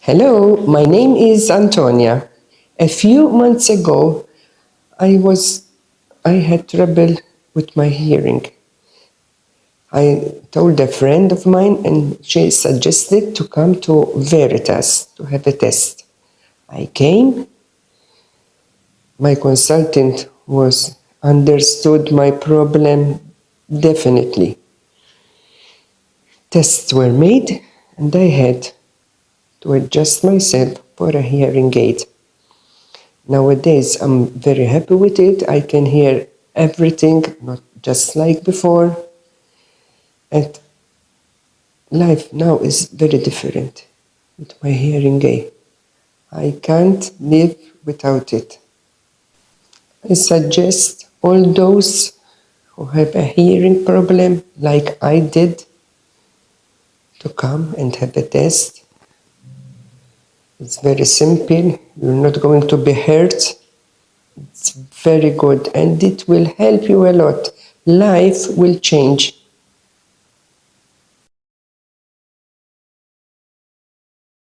Hello, my name is Antonia. A few months ago, I had trouble with my hearing. I told a friend of mine and she suggested to come to Veritas to have a test. I came. My consultant was understood my problem definitely. Tests were made and I had to adjust myself for a hearing aid. Nowadays, I'm very happy with it. I can hear everything, not just like before. And life now is very different with my hearing aid. I can't live without it. I suggest all those who have a hearing problem, like I did, to come and have a test. It's very simple. You're not going to be hurt. It's very good and it will help you a lot. Life will change